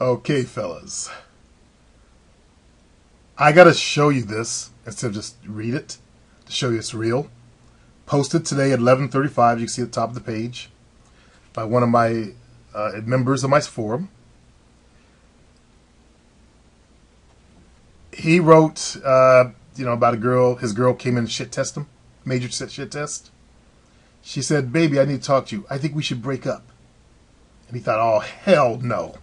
Okay, fellas. I gotta show you this instead of just read it to show you it's real. Posted today at 11:35. You can see at the top of the page by one of my members of my forum. He wrote, about a girl. His girl came in to shit test him, major shit test. She said, "Baby, I need to talk to you. I think we should break up." And he thought, "Oh, hell no."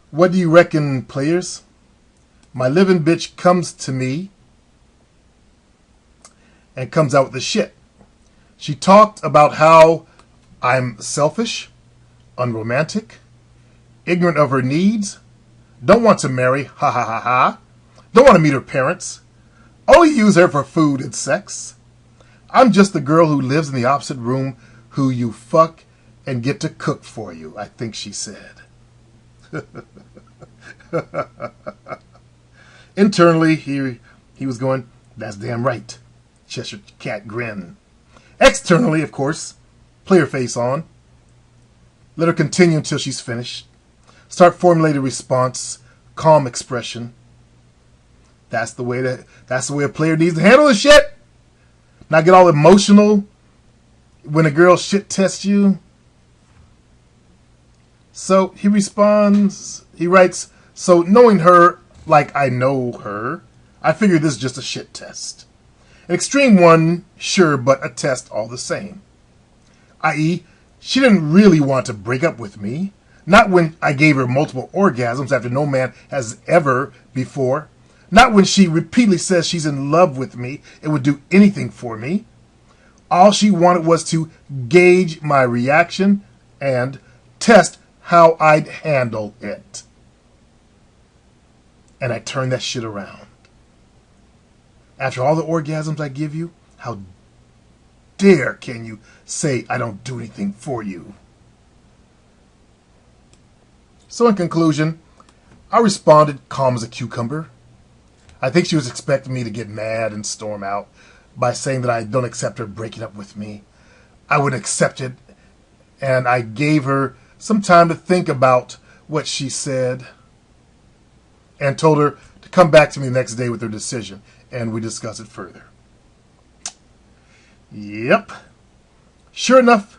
What do you reckon, players? My living bitch comes to me and comes out with the shit. She talked about how I'm selfish, unromantic, ignorant of her needs, don't want to marry, ha ha ha ha, don't want to meet her parents, only use her for food and sex. I'm just the girl who lives in the opposite room who you fuck and get to cook for you, I think she said. Internally, he was going, "That's damn right." Cheshire Cat grin. Externally, of course, player face on. Let her continue until she's finished. Start formulating a response, calm expression. That's the way a player needs to handle the shit. Not get all emotional when a girl shit tests you. So he responds, he writes, "So knowing her like I know her, I figured this is just a shit test. An extreme one, sure, but a test all the same. I.e., she didn't really want to break up with me. Not when I gave her multiple orgasms after no man has ever before. Not when she repeatedly says she's in love with me and would do anything for me. All she wanted was to gauge my reaction and test how I'd handle it. And I turned that shit around. After all the orgasms I give you, how dare can you say I don't do anything for you?" So in conclusion, I responded calm as a cucumber. I think she was expecting me to get mad and storm out by saying that I don't accept her breaking up with me. I would accept it, and I gave her some time to think about what she said and told her to come back to me the next day with her decision, and we discuss it further. Yep. Sure enough,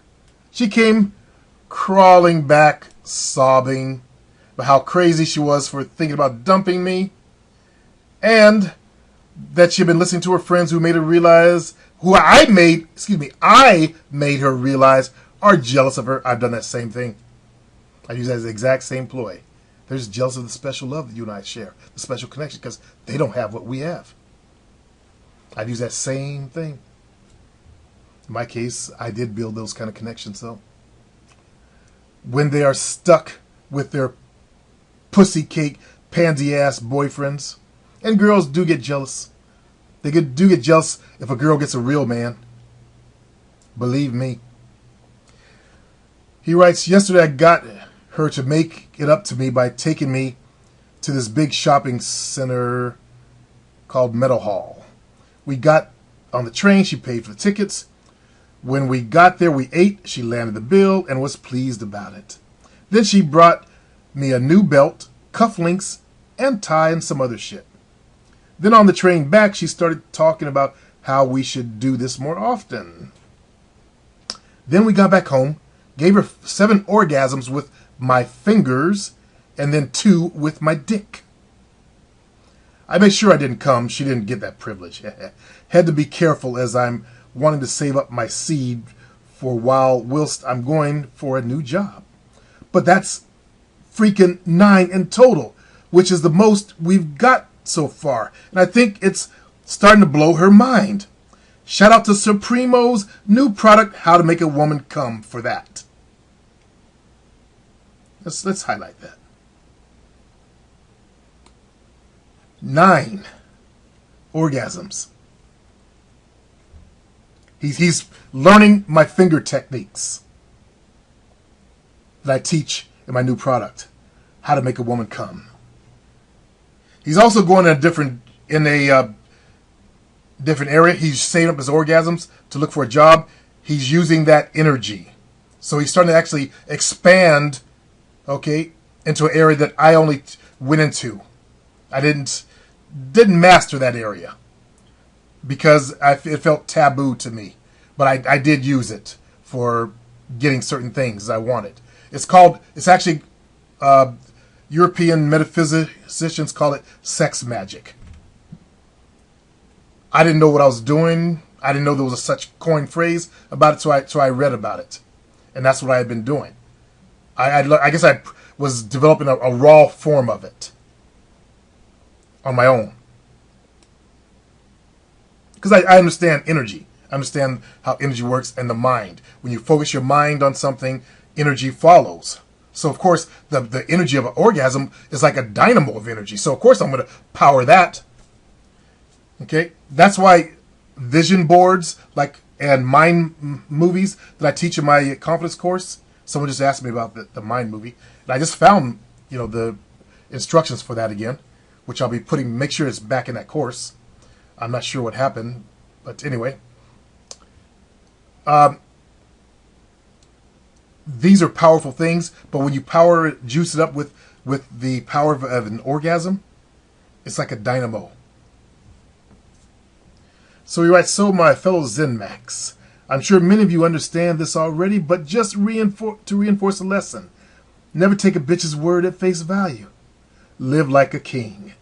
she came crawling back, sobbing about how crazy she was for thinking about dumping me, and that she'd been listening to her friends who made her realize, I made her realize are jealous of her. I've done that same thing. I use that as the exact same ploy. They're just jealous of the special love that you and I share, the special connection, because they don't have what we have. I've used that same thing. In my case, I did build those kind of connections, though. When they are stuck with their pussy cake, pansy-ass boyfriends, and girls do get jealous. They do get jealous if a girl gets a real man. Believe me. He writes, "Yesterday I got her to make it up to me by taking me to this big shopping center called Meadow Hall. We got on the train. She paid for the tickets. When we got there, we ate. She landed the bill and was pleased about it. Then she brought me a new belt, cufflinks, and tie and some other shit. Then on the train back, she started talking about how we should do this more often. Then we got back home, gave her 7 orgasms with my fingers, and then 2 with my dick. I made sure I didn't come. She didn't get that privilege. Had to be careful as I'm wanting to save up my seed for whilst I'm going for a new job. But that's freaking 9 in total, which is the most we've got so far. And I think it's starting to blow her mind. Shout out to Supremo's new product, How to Make a Woman Come, for that." Let's highlight that. 9 orgasms. He's learning my finger techniques that I teach in my new product, How to Make a Woman Come. He's also going in a different area. He's saving up his orgasms to look for a job. He's using that energy. So he's starting to actually expand, okay, into an area that I only went into. I didn't master that area because it felt taboo to me. But I did use it for getting certain things I wanted. It's actually, European metaphysicians call it sex magic. I didn't know what I was doing. I didn't know there was a such coined phrase about it, so I read about it. And that's what I had been doing. I guess I was developing a raw form of it on my own. Because I understand energy. I understand how energy works and the mind. When you focus your mind on something, energy follows. So, of course, the energy of an orgasm is like a dynamo of energy. So, of course, I'm going to power that. Okay? That's why vision boards and mind movies that I teach in my confidence course. Someone just asked me about the mind movie. And I just found, the instructions for that again, which I'll be make sure it's back in that course. I'm not sure what happened, but anyway. These are powerful things, but when you juice it up with the power of an orgasm, it's like a dynamo. So he writes, so my fellow Zen Max, I'm sure many of you understand this already, but just to reinforce a lesson. Never take a bitch's word at face value. Live like a king.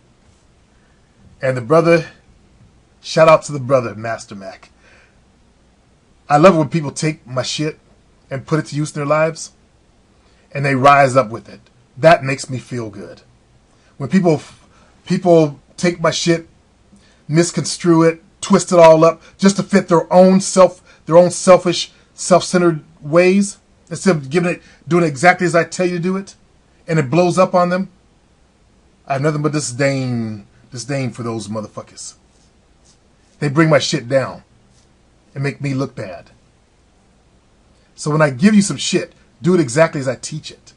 And the brother, shout out to the brother, Master Mac. I love it when people take my shit and put it to use in their lives, and they rise up with it. That makes me feel good. When people take my shit, misconstrue it, twist it all up, just to fit their own selfish, self-centered ways, instead of doing it exactly as I tell you to do it, and it blows up on them, I have nothing but disdain for those motherfuckers. They bring my shit down and make me look bad. So when I give you some shit, do it exactly as I teach it,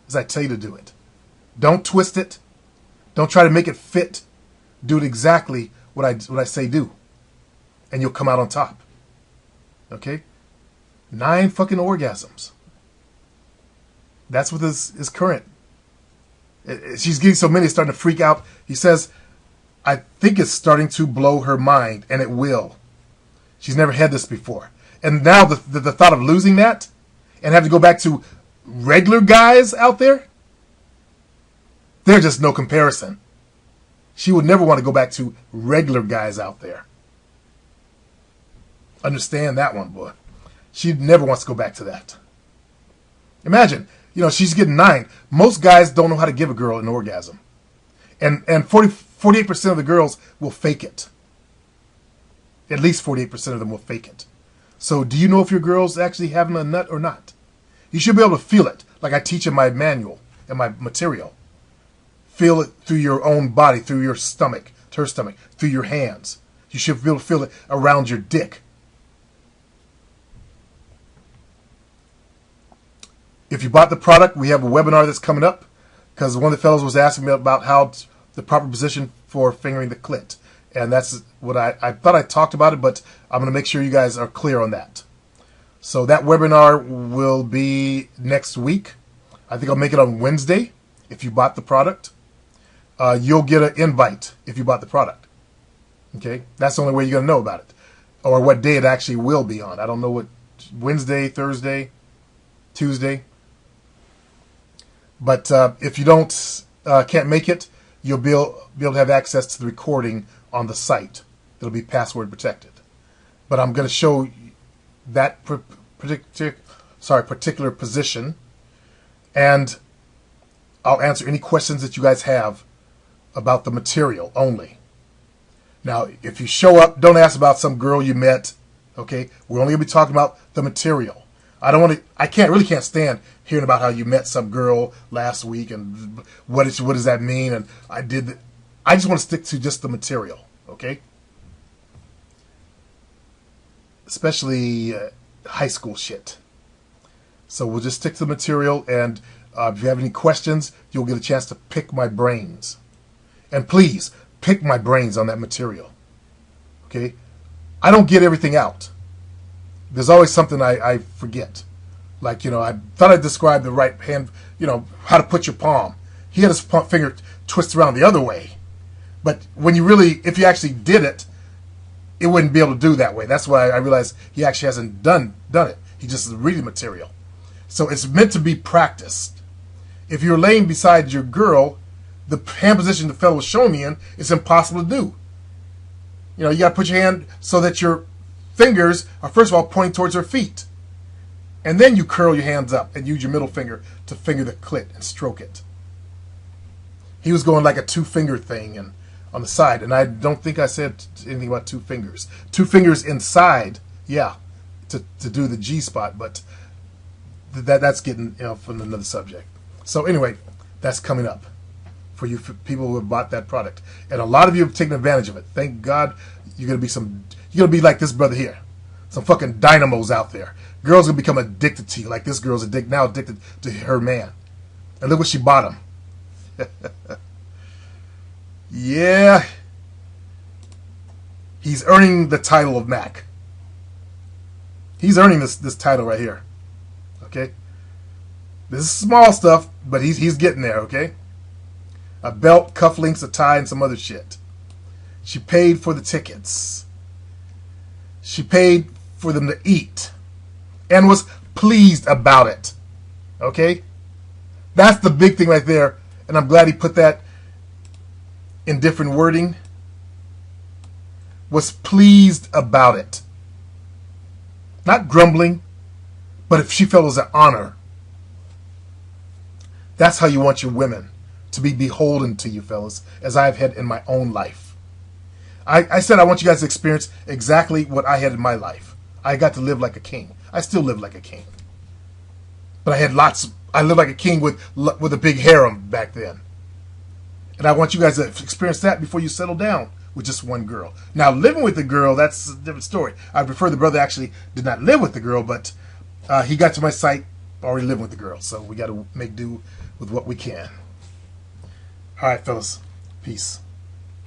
as I tell you to do it. Don't twist it. Don't try to make it fit. Do it exactly what I say do, and you'll come out on top. Okay? 9 fucking orgasms. That's what is current. She's getting so many, it's starting to freak out. He says, I think it's starting to blow her mind, and it will. She's never had this before. And now the thought of losing that and having to go back to regular guys out there, they're just no comparison. She would never want to go back to regular guys out there. Understand that one, boy. She never wants to go back to that. Imagine, she's getting 9. Most guys don't know how to give a girl an orgasm. And 48% of the girls will fake it. At least 48% of them will fake it. So do you know if your girl's actually having a nut or not? You should be able to feel it, like I teach in my manual and my material. Feel it through your own body, through your stomach, to her stomach, through your hands. You should be able to feel it around your dick. If you bought the product, we have a webinar that's coming up, because one of the fellows was asking me about how the proper position for fingering the clit. And that's what I thought I talked about it, but I'm going to make sure you guys are clear on that. So that webinar will be next week. I think I'll make it on Wednesday if you bought the product. You'll get an invite if you bought the product. Okay? That's the only way you're going to know about it. Or what day it actually will be on. I don't know what, Wednesday, Thursday, Tuesday. But if you can't make it, you'll be able to have access to the recording on the site. It'll be password protected. But I'm going to show that particular position, and I'll answer any questions that you guys have about the material only. Now, if you show up, don't ask about some girl you met. Okay, we're only going to be talking about the material. I can't stand hearing about how you met some girl last week and what does that mean, and I just want to stick to just the material, okay? Especially high school shit. So we'll just stick to the material, and if you have any questions, you'll get a chance to pick my brains. And please, pick my brains on that material, okay? I don't get everything out. There's always something I forget. Like, I thought I described the right hand how to put your palm. He had his finger twist around the other way. But if you actually did it, it wouldn't be able to do that way. That's why I realized he actually hasn't done it. He just is reading material. So it's meant to be practiced. If you're laying beside your girl, the hand position the fellow was showing me in is impossible to do. You got to put your hand so that your fingers are first of all pointing towards her feet. And then you curl your hands up and use your middle finger to finger the clit and stroke it. He was going like a 2-finger thing and on the side, and I don't think I said anything about 2 fingers. 2 fingers inside, yeah, to do the G spot, but that's getting from another subject. So anyway, that's coming up for you for people who have bought that product, and a lot of you have taken advantage of it. Thank God. You're gonna be like this brother here, some fucking dynamos out there. Girls gonna become addicted to you, like this girl's addicted to her man, and look what she bought him. Yeah, he's earning the title of Mac. He's earning this title right here. Okay, this is small stuff, but he's getting there. Okay, a belt, cufflinks, a tie, and some other shit. She paid for the tickets. She paid for them to eat, and was pleased about it. Okay, that's the big thing right there, and I'm glad he put that in different wording. Was pleased about it. Not grumbling, but if she felt it was an honor. That's how you want your women to be beholden to you, fellas, as I've had in my own life. I said I want you guys to experience exactly what I had in my life. I got to live like a king. I still live like a king. But I lived like a king with a big harem back then. And I want you guys to experience that before you settle down with just one girl. Now, living with the girl, that's a different story. I prefer the brother actually did not live with the girl, but he got to my site already living with the girl. So we got to make do with what we can. All right, fellas. Peace.